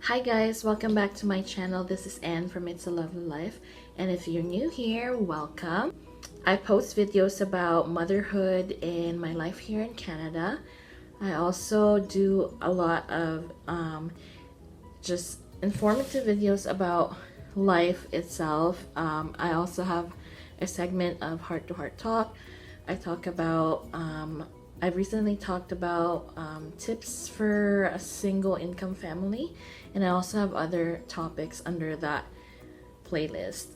Hi guys, welcome back to my channel. This is Anne from its.alovely.life, and if you're new here, welcome. I post videos about motherhood and my life here in Canada. I also do a lot of just informative videos about life itself. I also have a segment of heart-to-heart talk. I talk about I've recently talked about tips for a single income family, and I also have other topics under that playlist.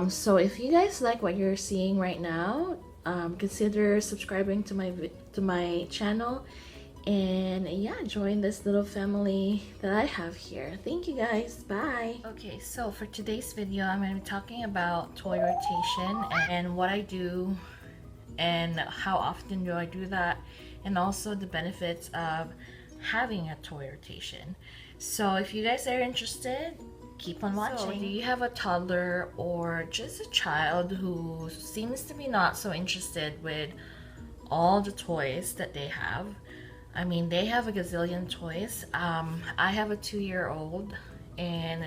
So if you guys like what you're seeing right now, consider subscribing to my channel, and yeah, join this little family that I have here. Thank you guys. Bye. Okay, so for today's video, I'm going to be talking about toy rotation and what I do and how often do I do that, and also the benefits of having a toy rotation. So if you guys are interested, keep on watching. So, do you have a toddler or just a child who seems to be not so interested with all the toys that they have? I mean, they have a gazillion toys. I have a 2-year-old, and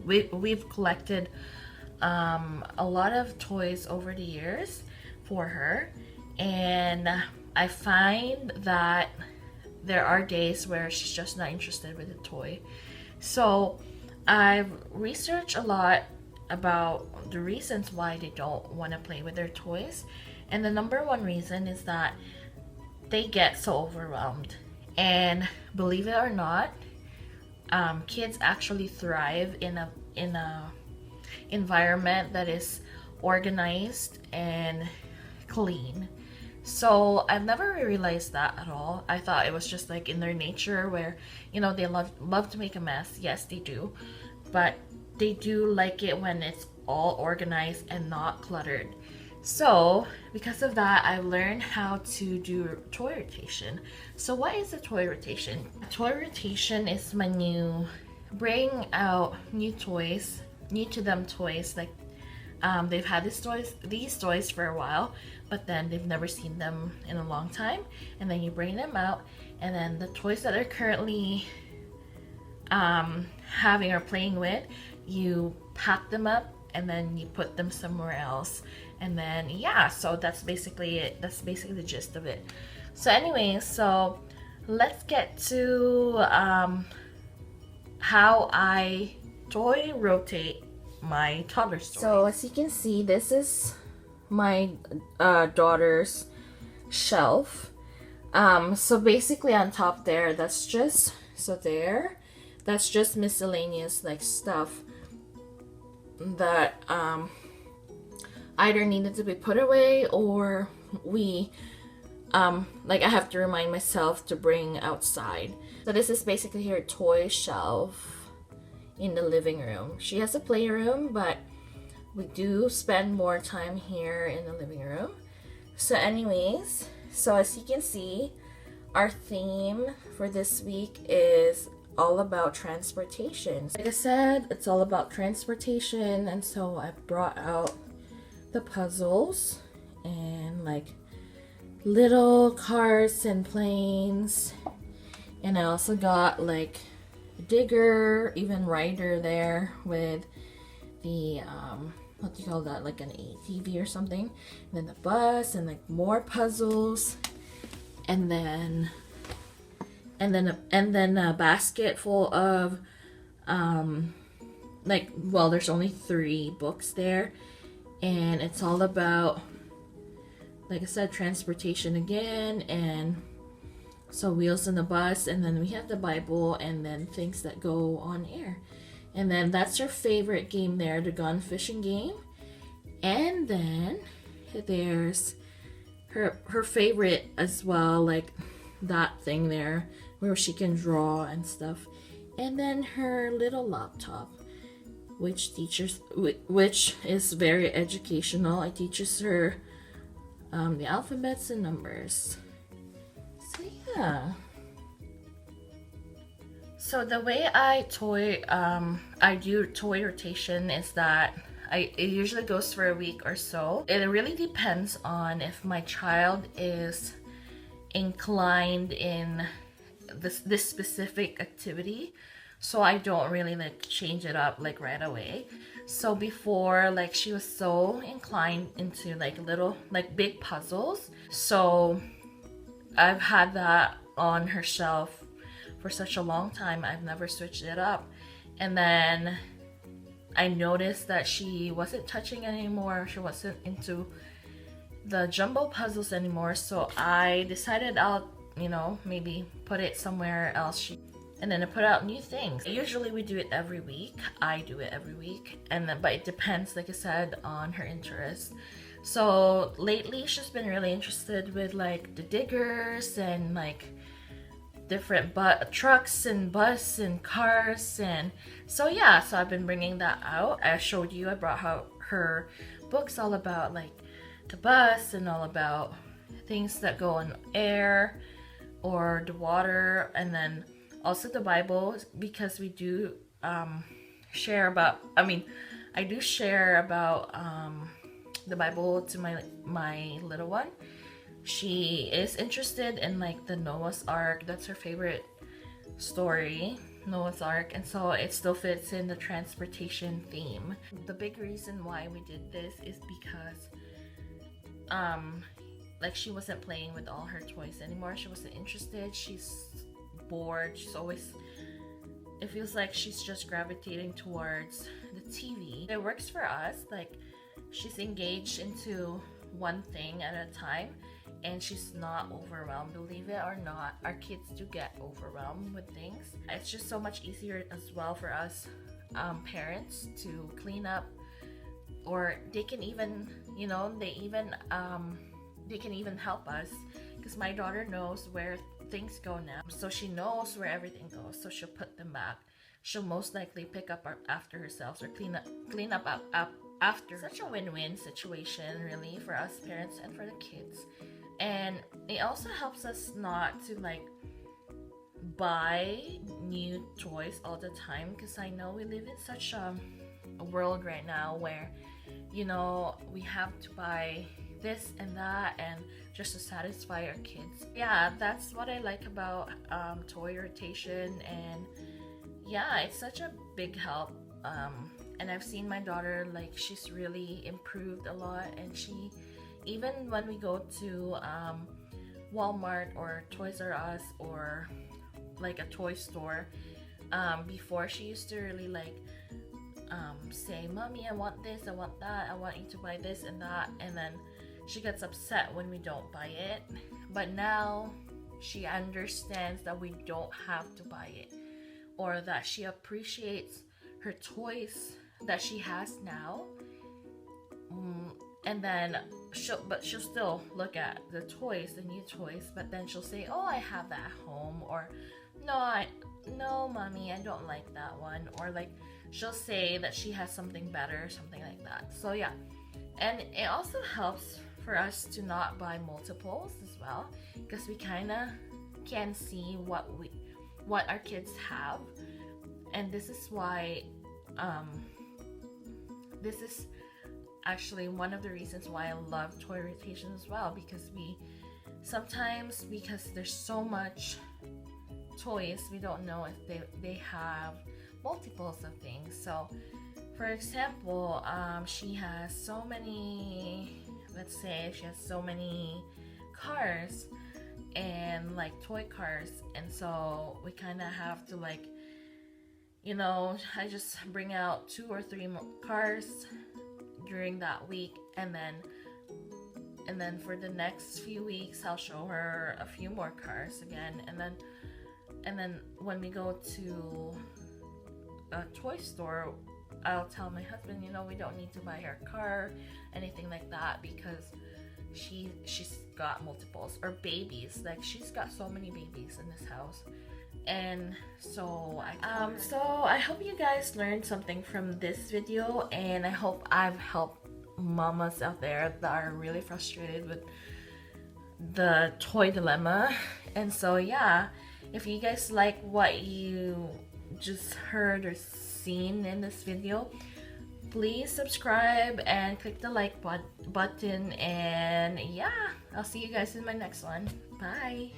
we've collected a lot of toys over the years for her, and I find that there are days where she's just not interested with the toy. So I've researched a lot about the reasons why they don't want to play with their toys, and the number one reason is that they get so overwhelmed. And believe it or not, kids actually thrive in a environment that is organized and clean. So I've never realized that at all. I thought it was just like in their nature, where they love to make a mess. Yes, they do, but they do like it when it's all organized and not cluttered. So because of that, I've learned how to do toy rotation. So what is a toy rotation? A toy rotation is when you bring out new toys, new to them toys, like they've had these toys for a while, but then they've never seen them in a long time, and then you bring them out, and then the toys that they're currently having or playing with, you pack them up and then you put them somewhere else, and then yeah, so that's basically it. That's basically the gist of it. So anyway, so let's get to how I toy rotate my toddler story. So as you can see, this is my daughter's shelf. So basically on top there, that's just miscellaneous like stuff that either needed to be put away, or we like I have to remind myself to bring outside. So this is basically her toy shelf in the living room. She has a playroom, but we do spend more time here in the living room. So anyways, so as you can see, our theme for this week is all about transportation. Like I said, it's all about transportation, and so I brought out the puzzles and like little cars and planes, and I also got like a digger, even Ryder there with the what do you call that, like an ATV or something, and then the bus, and like more puzzles, and then a basket full of like, well, there's only 3 books there, and it's all about, like I said, transportation again. And so Wheels in the Bus, and then we have the Bible, and then things that go on air. And then that's her favorite game there, the gun fishing game. And then there's her favorite as well, like that thing there where she can draw and stuff. And then her little laptop, which is very educational. It teaches her the alphabets and numbers. So yeah. So the way I do toy rotation is that it usually goes for a week or so. It really depends on if my child is inclined in this specific activity. so I don't really like change it up like right away. So before, like, she was so inclined into like little, like big puzzles, so I've had that on her shelf for such a long time. I've never switched it up. And then I noticed that she wasn't touching anymore. She wasn't into the jumbo puzzles anymore. So I decided I'll, you know, maybe put it somewhere else. And then I put out new things. Usually we do it every week. I do it every week. And then, but it depends, like I said, on her interest. So lately she's been really interested with like the diggers and like different trucks and bus and cars. And so yeah, so I've been bringing that out. I showed you, I brought her books all about like the bus and all about things that go on air or the water, and then also the Bible, because we do share about, I do share about the Bible to my little one. She is interested in like the Noah's Ark. That's her favorite story, Noah's Ark, and so it still fits in the transportation theme. The big reason why we did this is because like she wasn't playing with all her toys anymore. She wasn't interested. She's bored. She's always, it feels like she's just gravitating towards the TV. It works for us. Like, she's engaged into one thing at a time and she's not overwhelmed. Believe it or not, our kids do get overwhelmed with things. It's just so much easier as well for us parents to clean up, or they can even, you know, they can even help us, because my daughter knows where things go now, so she knows where everything goes, so she'll put them back. She'll most likely pick up after herself or clean up after. Such a win-win situation, really, for us parents and for the kids. And it also helps us not to like buy new toys all the time, because I know we live in such a world right now where, you know, we have to buy this and that and just to satisfy our kids. Yeah, that's what I like about toy rotation, and yeah, it's such a big help. And I've seen my daughter, like, she's really improved a lot, and she, even when we go to Walmart or Toys R Us or like a toy store, before she used to really like say, "Mommy, I want this, I want that, I want you to buy this and that," and then she gets upset when we don't buy it. But now she understands that we don't have to buy it, or that she appreciates her toys that she has now. And then she'll still look at the toys, the new toys, but then she'll say, "Oh, I have that at home," or no, mommy, I don't like that one," or like she'll say that she has something better, something like that. So yeah, and it also helps for us to not buy multiples as well, because we kind of can see what our kids have. And this is why this is actually one of the reasons why I love toy rotation as well, because because there's so much toys, we don't know if they have multiples of things. So for example, she has so many, let's say she has so many cars and like toy cars, and so we kind of have to, like, you know, I just bring out 2 or 3 more cars during that week, and then for the next few weeks I'll show her a few more cars again, and then when we go to a toy store, I'll tell my husband, you know, we don't need to buy her a car, anything like that, because she's got multiples. Or babies, like she's got so many babies in this house. And so I hope you guys learned something from this video, and I hope I've helped mamas out there that are really frustrated with the toy dilemma. And so yeah, if you guys like what you just heard or seen in this video, please subscribe and click the like button, and yeah, I'll see you guys in my next one. Bye.